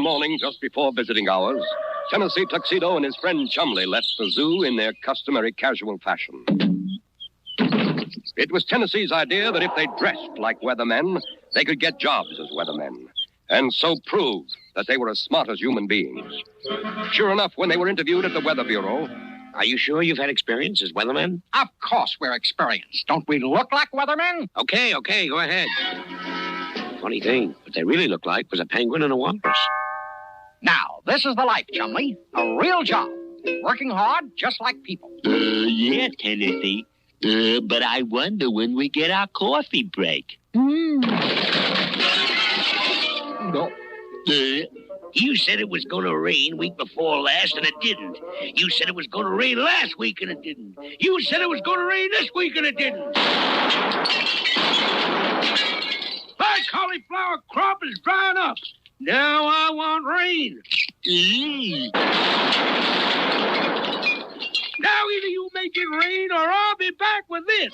One morning, just before visiting hours, Tennessee Tuxedo and his friend Chumley left the zoo in their customary casual fashion. It was Tennessee's idea that if they dressed like weathermen, they could get jobs as weathermen, and so prove that they were as smart as human beings. Sure enough, when they were interviewed at the Weather Bureau... Are you sure you've had experience as weathermen? Of course we're experienced. Don't we look like weathermen? Okay, go ahead. Funny thing, what they really looked like was a penguin and a walrus. Now, this is the life, Chumley. A real job. Working hard, just like people. Yeah, Tennessee. But I wonder when we get our coffee break. No. You said it was going to rain week before last, and it didn't. You said it was going to rain last week, and it didn't. You said it was going to rain this week, and it didn't. My cauliflower crop is drying up. Now I want rain. Now either you make it rain, or I'll be back with this.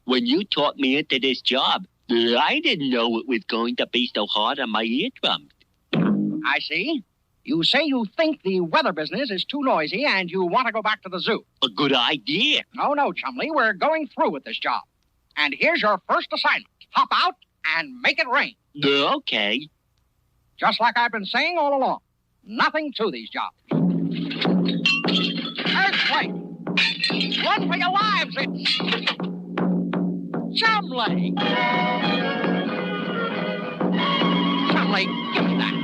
When you taught me into this job, I didn't know it was going to be so hard on my eardrums. I see. You say you think the weather business is too noisy and you want to go back to the zoo. A good idea. No, Chumley. We're going through with this job. And here's your first assignment. Hop out and make it rain. Okay. Just like I've been saying all along. Nothing to these jobs. Earthquake! Run for your lives! It's... Chumley! Chumley, give me that.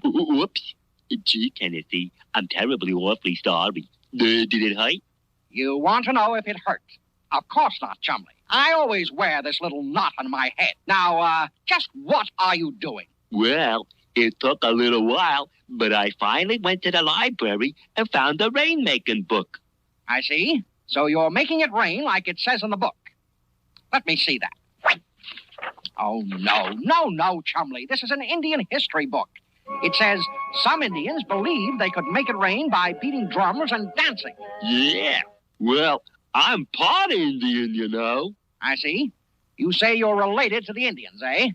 Whoops. Gee, Tennessee, I'm terribly, awfully sorry. Did it hurt? You want to know if it hurt? Of course not, Chumley. I always wear this little knot on my head. Now, just what are you doing? Well, it took a little while, but I finally went to the library and found a rainmaking book. I see. So you're making it rain like it says in the book. Let me see that. Oh, no, Chumley. This is an Indian history book. It says some Indians believed they could make it rain by beating drums and dancing. Yeah. Well, I'm part Indian, I see. You say you're related to the Indians, eh?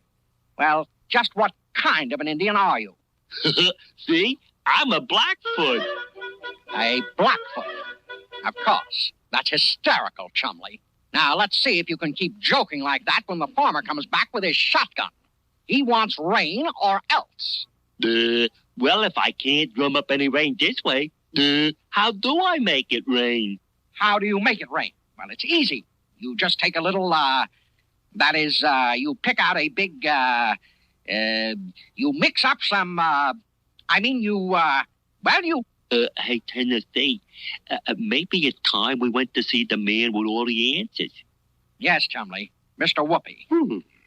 Well, just what kind of an Indian are you? See? I'm a Blackfoot. A Blackfoot. Of course. That's hysterical, Chumley. Now, let's see if you can keep joking like that when the farmer comes back with his shotgun. He wants rain or else. Well, if I can't drum up any rain this way, how do I make it rain? How do you make it rain? Well, it's easy. You just take a little, you pick out a big, you mix up some, Hey, Tennessee, maybe it's time we went to see the man with all the answers. Yes, Chumley, Mr. Whoopi.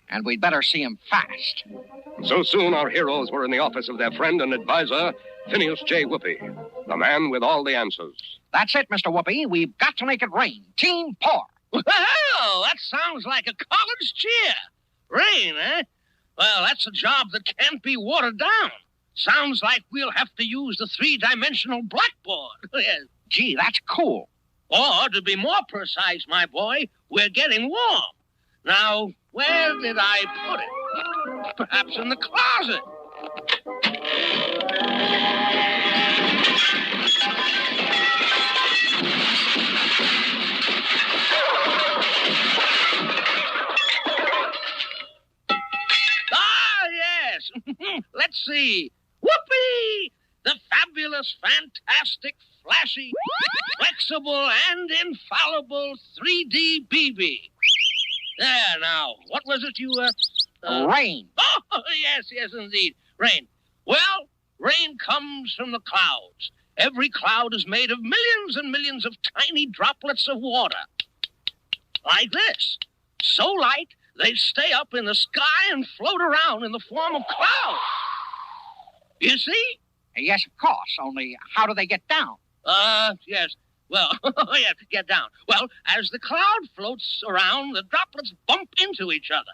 And we'd better see him fast. So soon our heroes were in the office of their friend and advisor, Phineas J. Whoopi, the man with all the answers. That's it, Mr. Whoopi. We've got to make it rain. Team pour. Well, that sounds like a college cheer. Rain, eh? Well, that's a job that can't be watered down. Sounds like we'll have to use the three-dimensional blackboard. Gee, that's cool. Or, to be more precise, my boy, we're getting warm. Now, where did I put it? Perhaps in the closet. Ah, yes. Let's see. Whoopee! The fabulous, fantastic, flashy, flexible, and infallible 3D BB. There, now, what was it you, Rain. Oh, yes, indeed. Rain. Well, rain comes from the clouds. Every cloud is made of millions and millions of tiny droplets of water. Like this. So light, they stay up in the sky and float around in the form of clouds. You see? Yes, of course. Only, how do they get down? Yes. Well, yeah, get down. Well, as the cloud floats around, the droplets bump into each other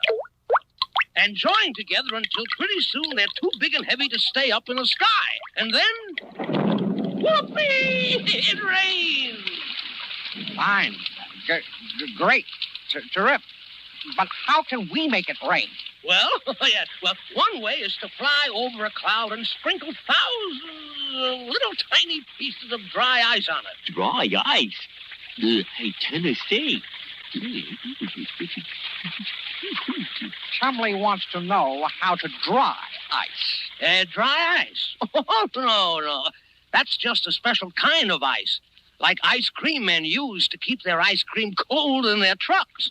and join together until pretty soon they're too big and heavy to stay up in the sky. And then, whoopee! It rains. Fine. Great. Terrific. But how can we make it rain? Well, one way is to fly over a cloud and sprinkle thousands of little tiny pieces of dry ice on it. Dry ice? Hey, Tennessee. Chumley wants to know how to dry ice. Dry ice? Oh, no. That's just a special kind of ice, like ice cream men use to keep their ice cream cold in their trucks.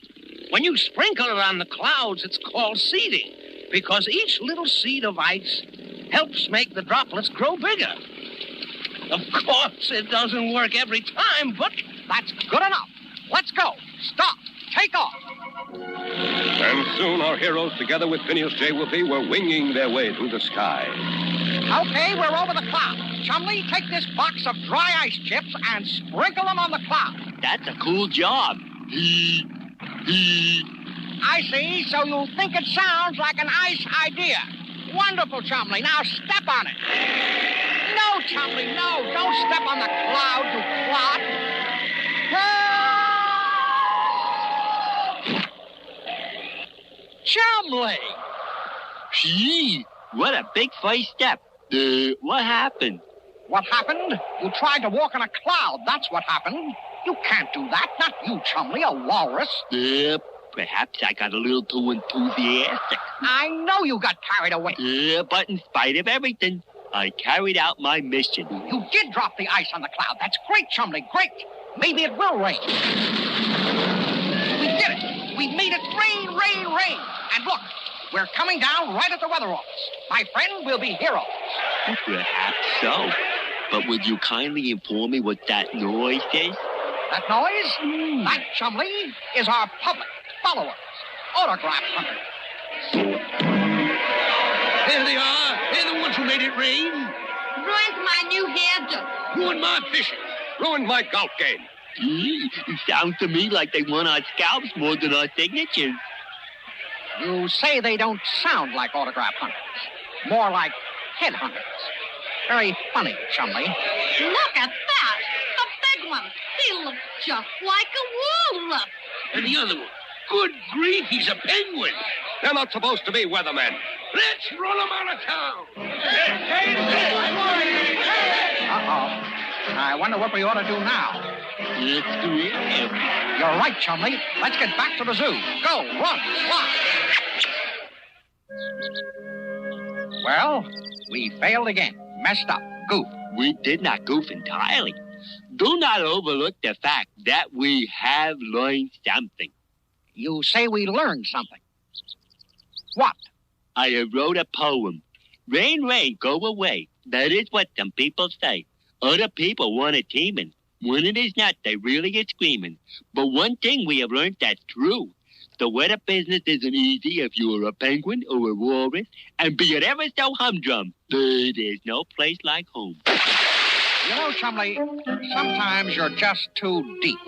When you sprinkle it on the clouds, it's called seeding, because each little seed of ice helps make the droplets grow bigger. Of course, it doesn't work every time, but that's good enough. Let's go. Stop. Take off. And soon our heroes, together with Phineas J. Whoopi, were winging their way through the sky. Okay, we're over the clouds. Chumley, take this box of dry ice chips and sprinkle them on the clouds. That's a cool job. I see, so you think it sounds like an ice idea. Wonderful, Chumley. Now step on it. No, Chumley, no. Don't step on the cloud, you clod. Chumley! Gee, what a big first step. What happened? What happened? You tried to walk on a cloud. That's what happened. You can't do that. Not you, Chumley, a walrus. Perhaps I got a little too enthusiastic. I know you got carried away. But in spite of everything, I carried out my mission. You did drop the ice on the cloud. That's great, Chumley, great. Maybe it will rain. We did it. We made it rain, rain, rain. And look, we're coming down right at the weather office. My friend, we'll be heroes. Perhaps so. But would you kindly inform me what that noise is? That noise? That, Chumley, is our public, followers, autograph hunters. There they are. They're the ones who made it rain. Ruined my New Hampshire. Ruined my fishing. Ruined my golf game. It sounds to me like they want our scalps more than our signatures. You say they don't sound like autograph hunters. More like headhunters. Very funny, Chumley. Look at that. The big one. He looks just like a walrus. And the other one. Good grief, he's a penguin. They're not supposed to be weathermen. Let's roll them out of town. Uh-oh. I wonder what we ought to do now. Let's do it. You're right, Chumley. Let's get back to the zoo. Go, run, fly. Well, we failed again. Messed up. Goof. We did not goof entirely. Do not overlook the fact that we have learned something. You say we learned something. What? I have wrote a poem. Rain, rain, go away. That is what some people say. Other people want it teeming. When it is not, they really get screaming. But one thing we have learned that's true. The weather business isn't easy if you are a penguin or a walrus. And be it ever so humdrum, there's no place like home. You know, Chumley, sometimes you're just too deep.